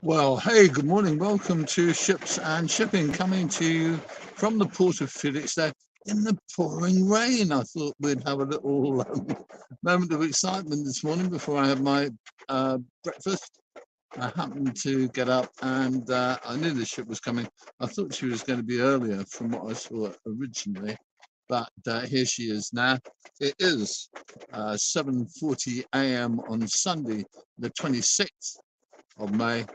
Well, hey, good morning. Welcome to Ships and Shipping, coming to you from the port of Felixstowe in the pouring rain. I thought we'd have a little moment of excitement this morning before I had my breakfast. I happened to get up and I knew the ship was coming. I thought she was going to be earlier from what I saw originally, but here she is now. It is 7:40 a.m. on Sunday, the 26th of May,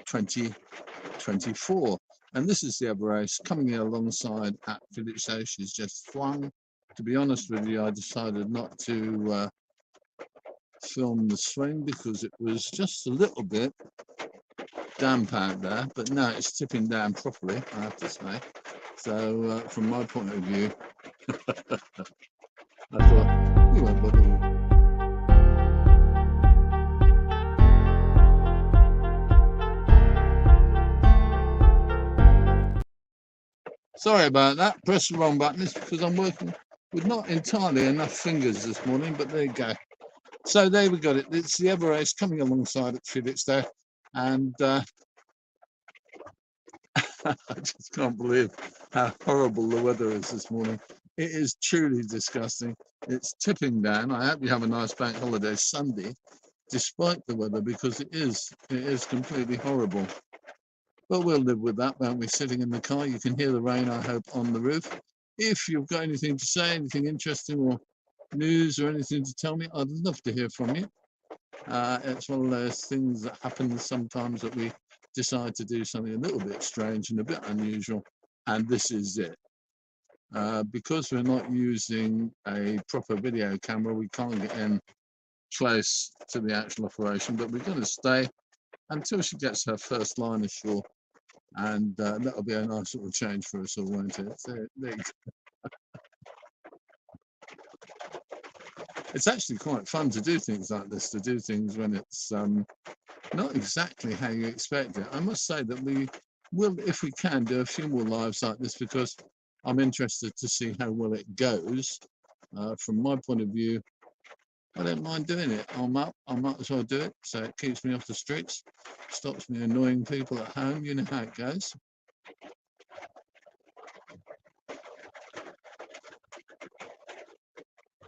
2024, and this is the Everest coming in alongside at Felixstowe. She's just flung. To be honest with you, I decided not to film the swing because it was just a little bit damp out there, but now it's tipping down properly, I have to say. So from my point of view, I thought we won't bother. Sorry about that. Press the wrong button. It's because I'm working with not entirely enough fingers this morning, but there you go. So there we got it. It's the Everest coming alongside at Felixstowe, and I just can't believe how horrible the weather is this morning. It is truly disgusting. It's tipping down. I hope you have a nice bank holiday Sunday, despite the weather, because it is completely horrible. But we'll live with that, won't we? Sitting in the car, you can hear the rain, I hope, on the roof. If you've got anything to say, anything interesting or news or anything to tell me, I'd love to hear from you. It's one of those things that happens sometimes that we decide to do something a little bit strange and a bit unusual, and this is it. Because we're not using a proper video camera, we can't get in close to the actual operation, but we're going to stay until she gets her first line ashore, and that'll be a nice little change for us all, won't it? So, there you go. It's actually quite fun to do things like this, to do things when it's not exactly how you expect it. I must say that we will, if we can, do a few more lives like this because I'm interested to see how well it goes. From my point of view, I don't mind doing it. I might as well do it. So it keeps me off the streets, stops me annoying people at home. You know how it goes.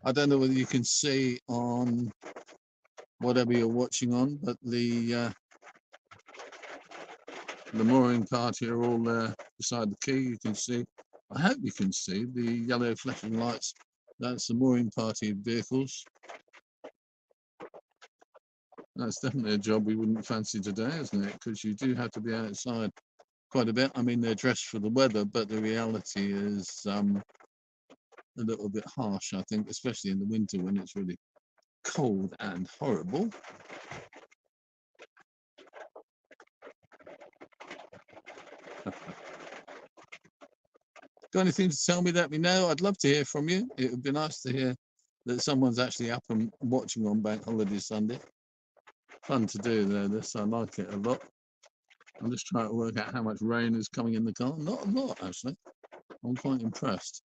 I don't know whether you can see on whatever you're watching on, but the mooring party are all there beside the quay. You can see, I hope you can see the yellow flashing lights. That's the mooring party vehicles. That's definitely a job we wouldn't fancy today, isn't it? Because you do have to be outside quite a bit. I mean, they're dressed for the weather, but the reality is a little bit harsh, I think, especially in the winter when it's really cold and horrible. Got anything to tell me? Let me know. I'd love to hear from you. It would be nice to hear that someone's actually up and watching on Bank Holiday Sunday. Fun to do though, this. I like it a lot. I'm just trying to work out how much rain is coming in the car. Not a lot, actually. I'm quite impressed.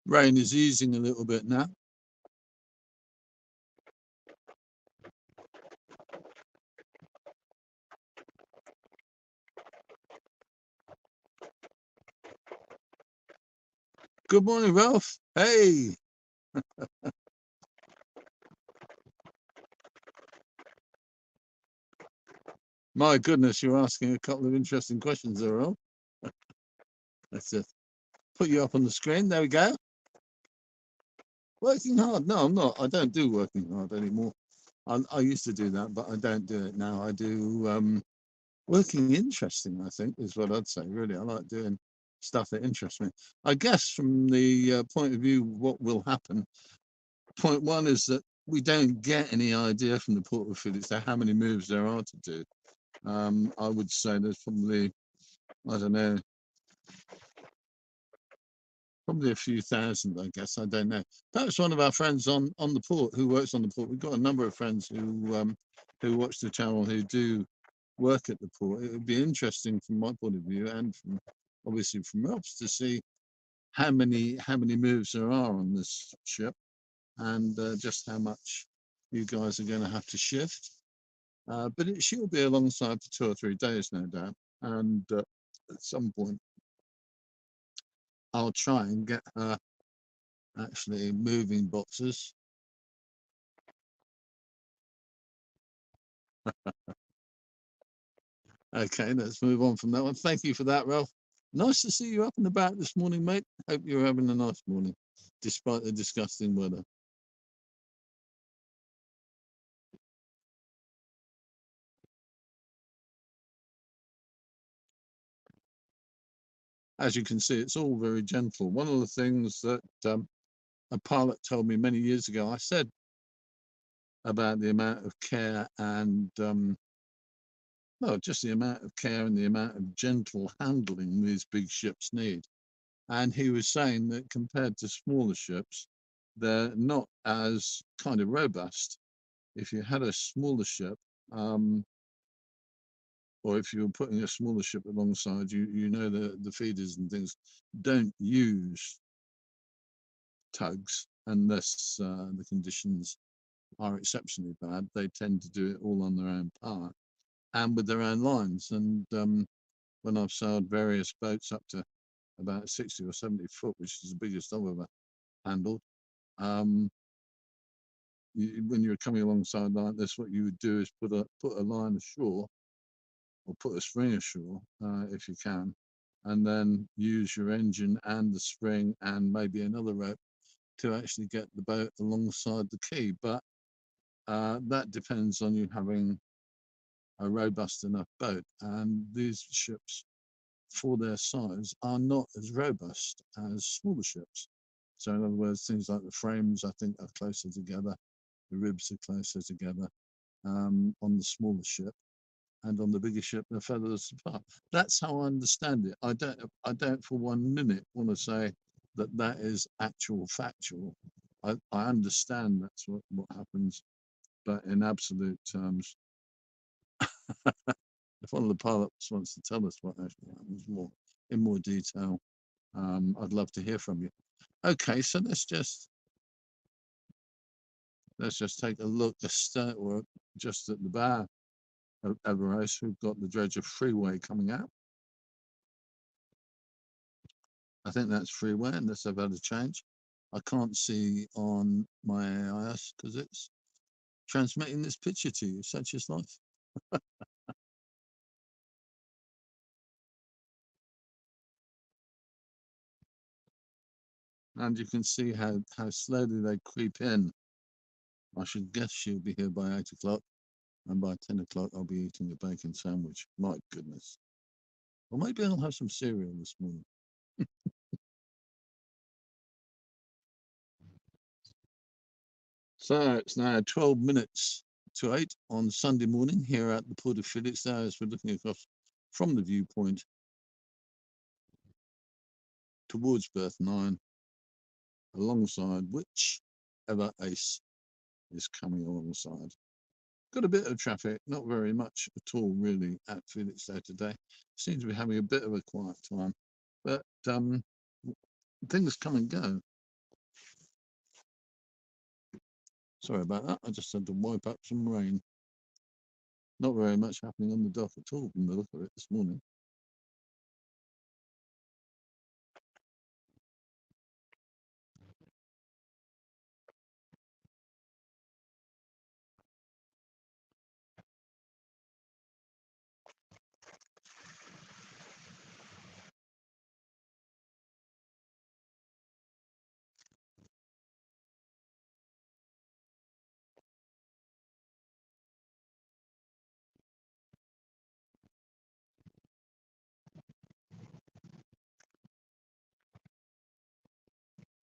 Rain is easing a little bit now. Good morning, Ralph. Hey. My goodness, you're asking a couple of interesting questions there, Ralph. Let's just put you up on the screen. There we go. Working hard? No, I'm not. I don't do working hard anymore. I used to do that, but I don't do it now. I do working interesting, I think, is what I'd say. Really, I like doing stuff that interests me. I guess from the point of view, what will happen. Point one is that we don't get any idea from the Port of Felixstowe how many moves there are to do. I would say there's probably, I don't know, probably a few thousand, I guess. I don't know. Perhaps one of our friends on the port who works on the port. We've got a number of friends who watch the channel who do work at the port. It would be interesting from my point of view and from obviously from Rob's to see how many moves there are on this ship and just how much you guys are going to have to shift. But she'll be alongside for 2 or 3 days, no doubt. And at some point, I'll try and get her actually moving boxes. Okay, let's move on from that one. Thank you for that, Ralph. Nice to see you up and about this morning, mate. Hope you're having a nice morning, despite the disgusting weather. As you can see, it's all very gentle. One of the things that a pilot told me many years ago, I said about the amount of care and well, just the amount of care and the amount of gentle handling these big ships need. And he was saying that compared to smaller ships, they're not as kind of robust. If you had a smaller ship, or if you were putting a smaller ship alongside, you know the feeders and things don't use tugs unless the conditions are exceptionally bad. They tend to do it all on their own power and with their own lines. And when I've sailed various boats up to about 60 or 70 foot, which is the biggest I've ever handled, um, when you're coming alongside like this, what you would do is put a line ashore or put a spring ashore if you can, and then use your engine and the spring and maybe another rope to actually get the boat alongside the quay. But that depends on you having a robust enough boat, and these ships for their size are not as robust as smaller ships. So in other words, things like the frames I think are closer together, the ribs are closer together on the smaller ship, and on the bigger ship they're further apart. That's how I understand it. I don't for 1 minute want to say that that is actual factual. I understand that's what happens, but in absolute terms, if one of the pilots wants to tell us what actually happens in more detail, I'd love to hear from you. Okay, so let's just take a look. We're just at the bow of Everest. We've got the Dredger Freeway coming out. I think that's freeway unless I've had a change. I can't see on my AIS because it's transmitting this picture to you. Such is life. And you can see how slowly they creep in. I should guess she'll be here by 8 o'clock, and by 10 o'clock I'll be eating a bacon sandwich. My goodness. Or maybe I'll have some cereal this morning. So it's now 12 minutes to 8 on Sunday morning here at the Port of Felixstowe as we're looking across from the viewpoint towards berth 9, alongside whichever ace is coming alongside. Got a bit of traffic, not very much at all really at Felixstowe today. Seems to be having a bit of a quiet time, but things come and go. Sorry about that. I just had to wipe up some rain. Not very much happening on the dock at all from the look of it this morning.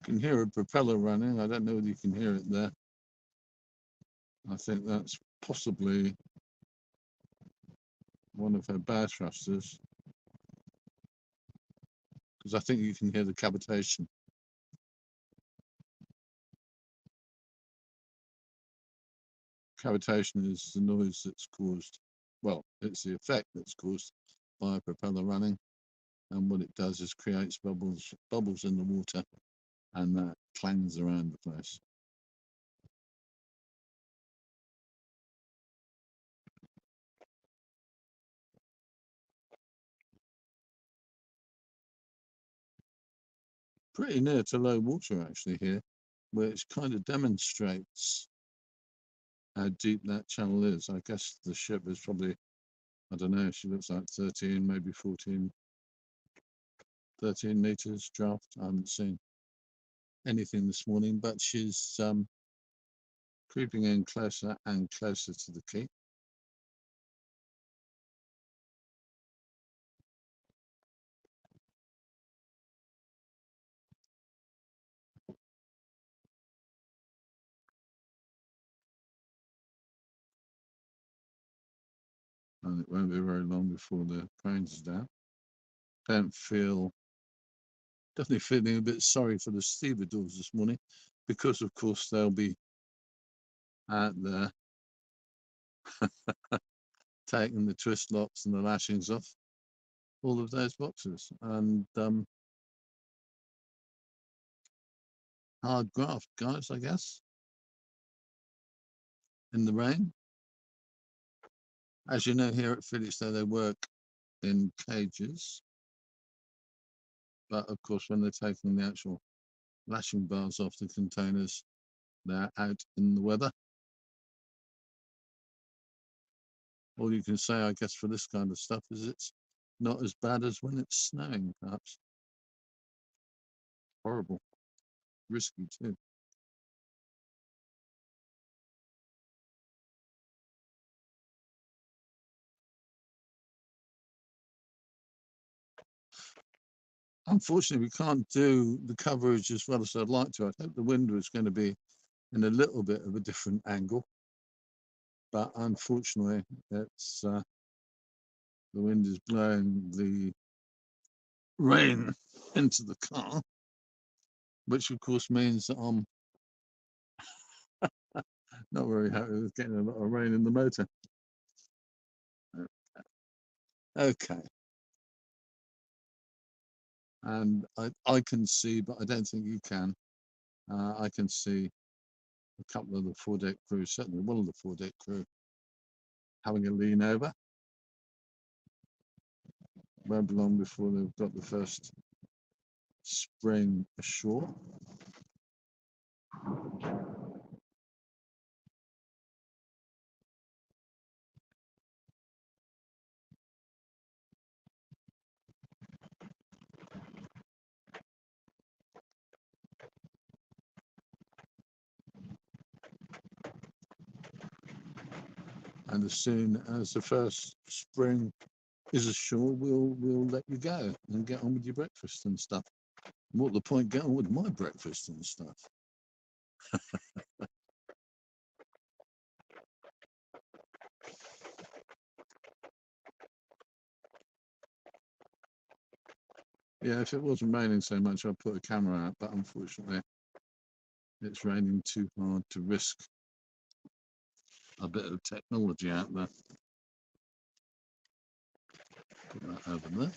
You can hear a propeller running. I don't know whether you can hear it there. I think that's possibly one of her bow thrusters, because I think you can hear the cavitation. Cavitation is the noise that's caused, well, it's the effect that's caused by a propeller running, and what it does is creates bubbles in the water, and that clangs around the place. Pretty near to low water actually here, which kind of demonstrates how deep that channel is. I guess the ship is probably, I don't know, she looks like 13, maybe 14, 13 meters draft. I haven't seen anything this morning, but she's creeping in closer and closer to the quay. And it won't be very long before the cranes is down. Don't feel, definitely feeling a bit sorry for the stevedores this morning, because of course they'll be out there taking the twist locks and the lashings off all of those boxes, and hard graft, guys, I guess, in the rain. As you know, here at Felixstowe they work in cages, but of course when they're taking the actual lashing bars off the containers, they're out in the weather. All you can say, I guess, for this kind of stuff is it's not as bad as when it's snowing, perhaps. Horrible, risky too. Unfortunately, we can't do the coverage as well as I'd like to. I hope the wind was going to be in a little bit of a different angle, but unfortunately, it's the wind is blowing the rain into the car, which of course means that I'm not very happy with getting a lot of rain in the motor. Okay, and I can see, but I don't think you can. I can see a couple of the foredeck crew, certainly one of the foredeck crew, having a lean over. Won't be long before they've got the first spring ashore. And as soon as the first spring is ashore, we'll let you go and get on with your breakfast and stuff. What the point? Get on with my breakfast and stuff. Yeah, if it wasn't raining so much, I'd put a camera out, but unfortunately, it's raining too hard to risk a bit of technology out there. Put that over there.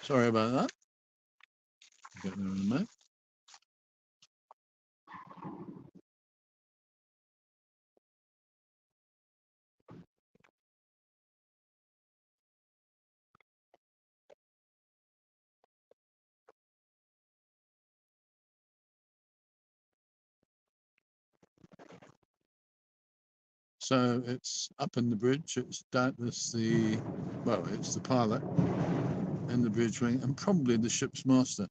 Sorry about that. Get there in a minute. So it's up in the bridge. It's doubtless it's the pilot in the bridge wing and probably the ship's master.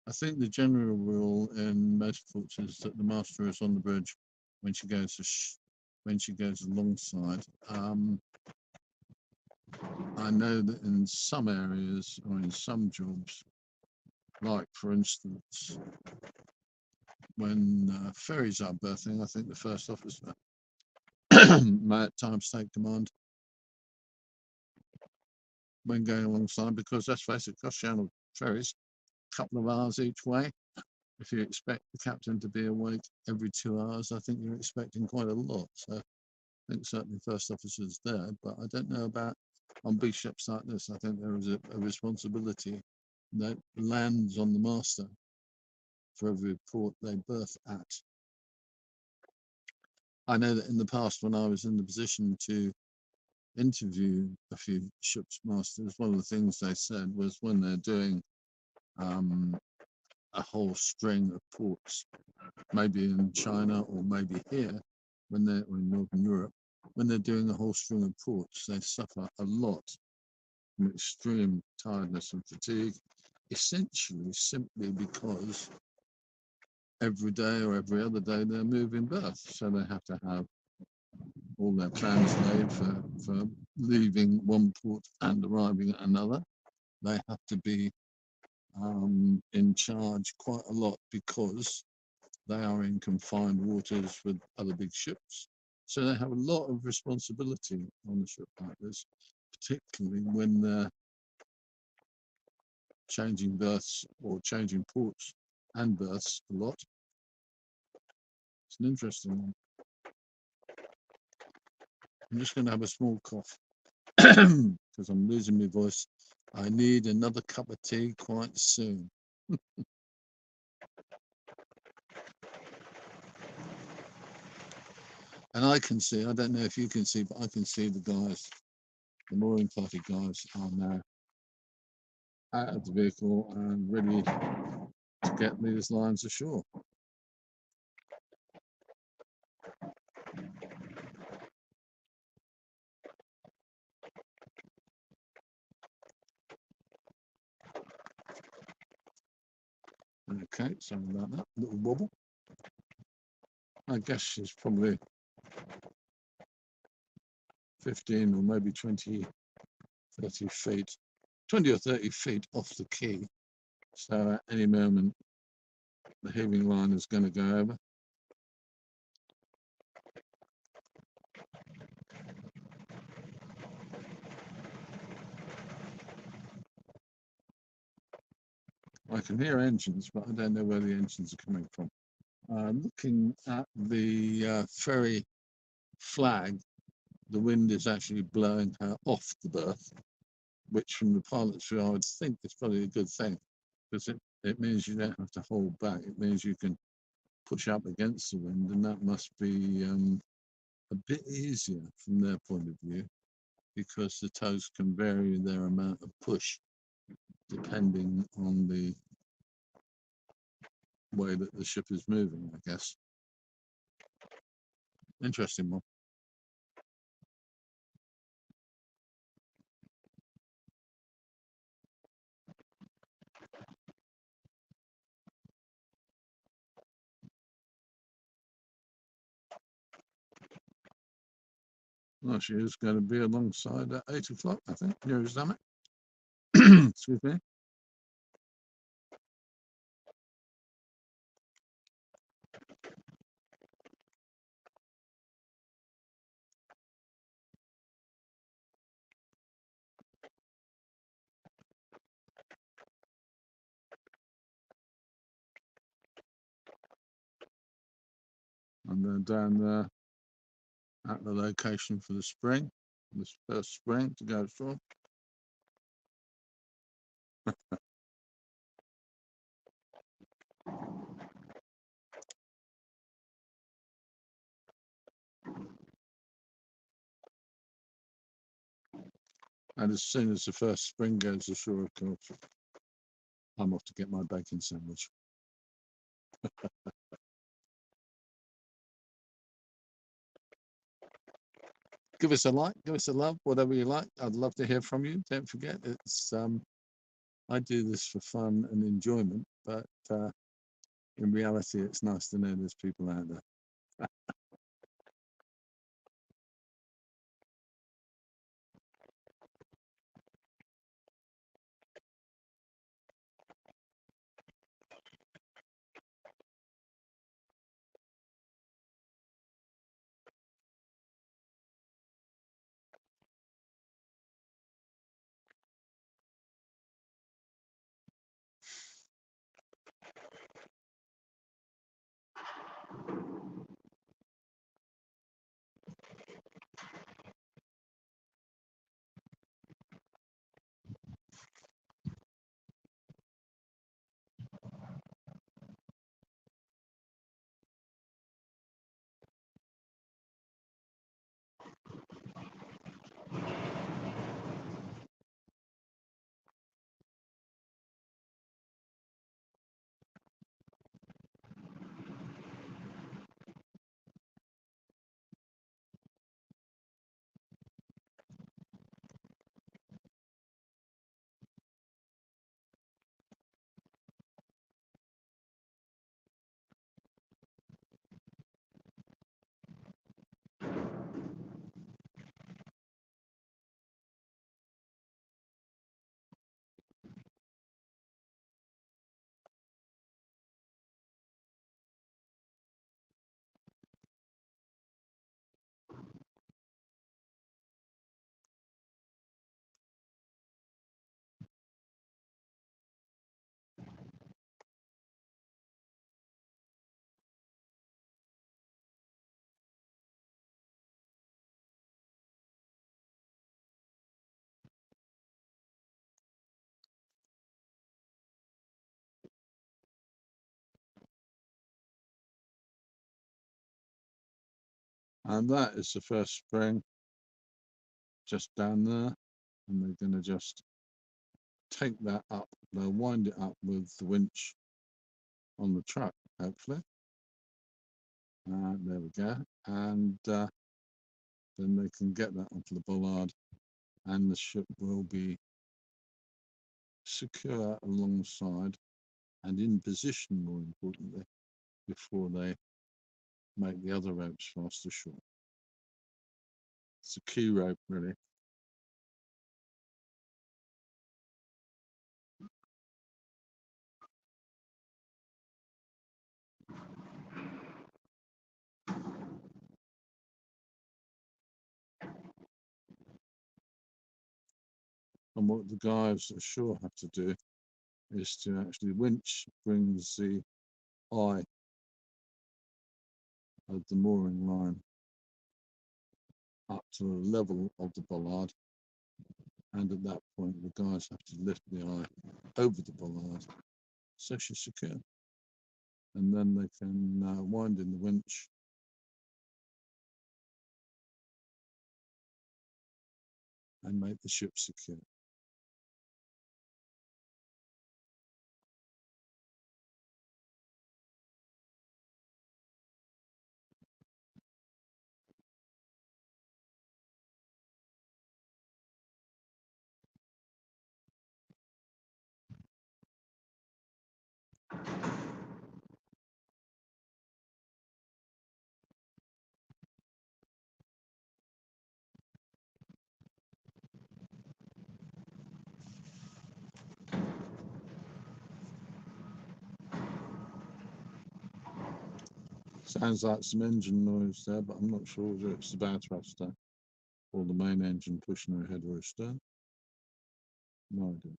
I think the general rule in most ports is that the master is on the bridge when she goes alongside. I know that in some areas or in some jobs, like for instance, when ferries are berthing, I think the first officer maritime state command when going alongside, because let's face it, cross-channel ferries, a couple of hours each way. If you expect the captain to be awake every 2 hours, I think you're expecting quite a lot. So I think certainly first officers there, but I don't know about on big ships like this. I think there is a responsibility that lands on the master for every port they berth at. I know that in the past, when I was in the position to interview a few ship's masters, one of the things they said was when they're doing a whole string of ports, maybe in China or maybe here, when they're in Northern Europe, when they're doing a whole string of ports, they suffer a lot from extreme tiredness and fatigue, essentially simply because every day or every other day they're moving berths, so they have to have all their plans laid for leaving one port and arriving at another. They have to be in charge quite a lot because they are in confined waters with other big ships. So they have a lot of responsibility on a ship like this, particularly when they're changing berths or changing ports and berths a lot. It's an interesting one. I'm just going to have a small cough because I'm losing my voice. I need another cup of tea quite soon. And I can see, I don't know if you can see, but I can see the guys, the mooring party guys are now out of the vehicle and ready to get these lines ashore. Okay, sorry about that, little wobble. I guess she's probably 15 or maybe 20, 30 feet, 20 or 30 feet off the quay. So at any moment, the heaving line is going to go over. I can hear engines, but I don't know where the engines are coming from. Looking at the ferry flag, the wind is actually blowing her off the berth, which from the pilot's view, I would think is probably a good thing, because it means you don't have to hold back. It means you can push up against the wind, and that must be a bit easier from their point of view, because the tows can vary their amount of push depending on the way that the ship is moving, I guess. Interesting one. Well, she is going to be alongside at 8 o'clock, I think. Here is Summit. Excuse me. And then down there at the location for the spring, this first spring to go ashore. And as soon as the first spring goes ashore, of course, I'm off to get my bacon sandwich. Give us a like, give us a love, whatever you like. I'd love to hear from you. Don't forget, it's I do this for fun and enjoyment, but in reality, it's nice to know there's people out there. And that is the first spring just down there, and they're going to just take that up. They'll wind it up with the winch on the truck, hopefully. There we go. And then they can get that onto the bollard, and the ship will be secure alongside and in position, more importantly, before they make the other ropes fast ashore. It's a key rope, really. And what the guys ashore have to do is to actually winch brings the eye of the mooring line up to the level of the bollard, and at that point the guys have to lift the eye over the bollard so she's secure, and then they can wind in the winch and make the ship secure. Sounds like some engine noise there, but I'm not sure whether it's the bow thruster or the main engine pushing her ahead or astern. No idea.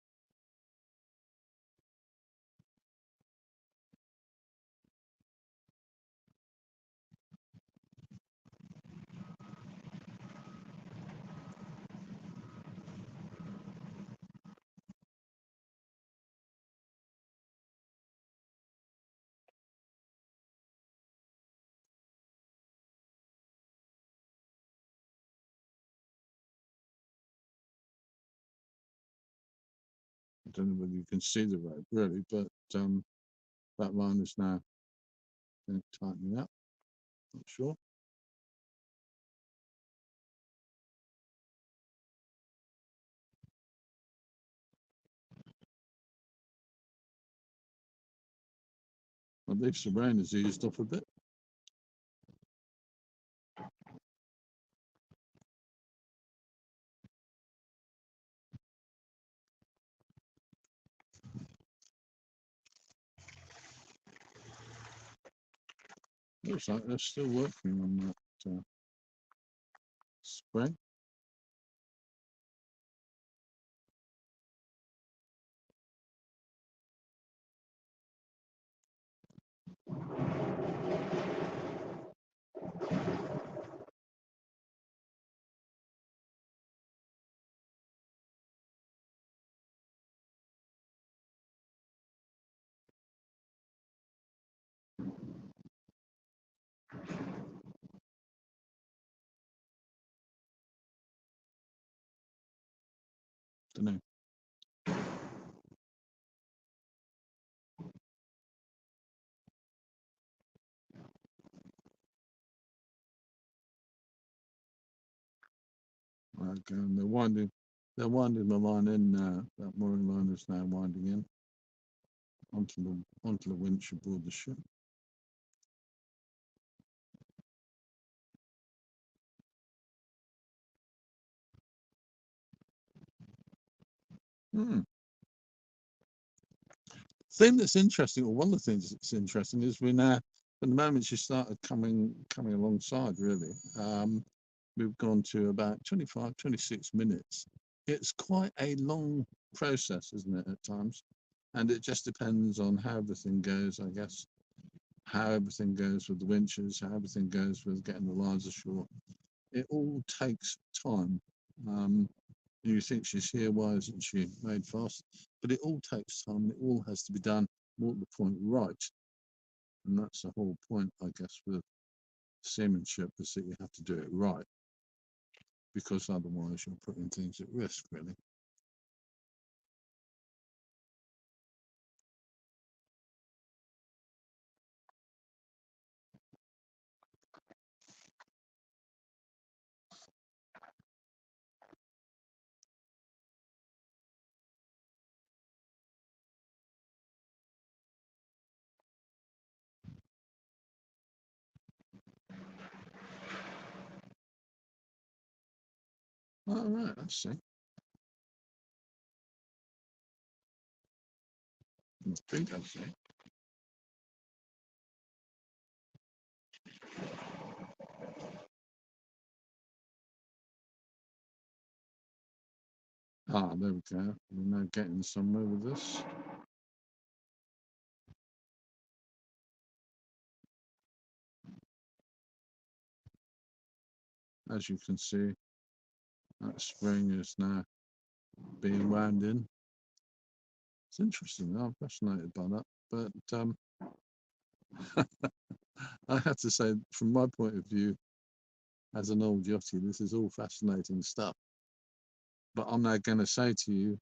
I don't know whether you can see the rope really, but that line is now tightening up. Not sure. At least the rain has eased off a bit. Looks like they're still working on that spring. Don't know. Right, and they're winding the line in now. That mooring line is now winding in onto the winch aboard the ship. Hmm. Thing that's interesting, or one of the things that's interesting, is we now, from the moment she started coming alongside, really, we've gone to about 25, 26 minutes. It's quite a long process, isn't it, at times? And it just depends on how everything goes, I guess, how everything goes with the winches, how everything goes with getting the lines ashore. It all takes time. You think she's here, why isn't she made fast? But it all takes time. It all has to be done more to the point right. And that's the whole point, I guess, with seamanship is that you have to do it right, because otherwise you're putting things at risk, really. All right, I see. I think I see. Ah, there we go. We're now getting somewhere with this. As you can see, that spring is now being wound in. It's interesting. I'm fascinated by that. But I have to say, from my point of view, as an old yachty, this is all fascinating stuff. But I'm now going to say to you,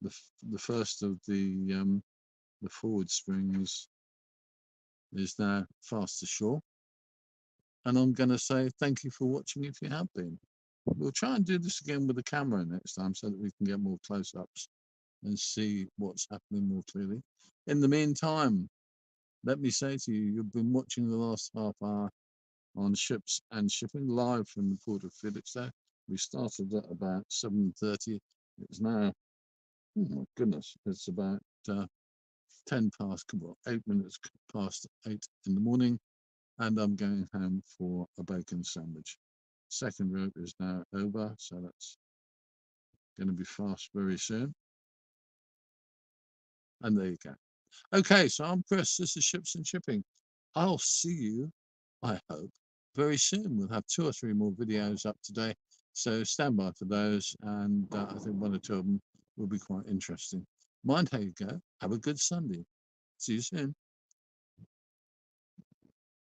the first of the forward springs is now fast ashore. And I'm going to say thank you for watching if you have been. We'll try and do this again with the camera next time so that we can get more close-ups and see what's happening more clearly. In the meantime, let me say to you, you've been watching the last half hour on Ships and Shipping live from the port of Felixstowe. We started at about 7:30. It's now, oh my goodness, it's about 10 past, well, 8 minutes past 8 in the morning, and I'm going home for a bacon sandwich. Second rope is now over, so that's going to be fast very soon. And there you go. Okay, so I'm Chris. This is Ships and Shipping. I'll see you, I hope, very soon. We'll have 2 or 3 more videos up today, so stand by for those, and I think 1 or 2 of them will be quite interesting. Mind how you go. Have a good Sunday. See you soon.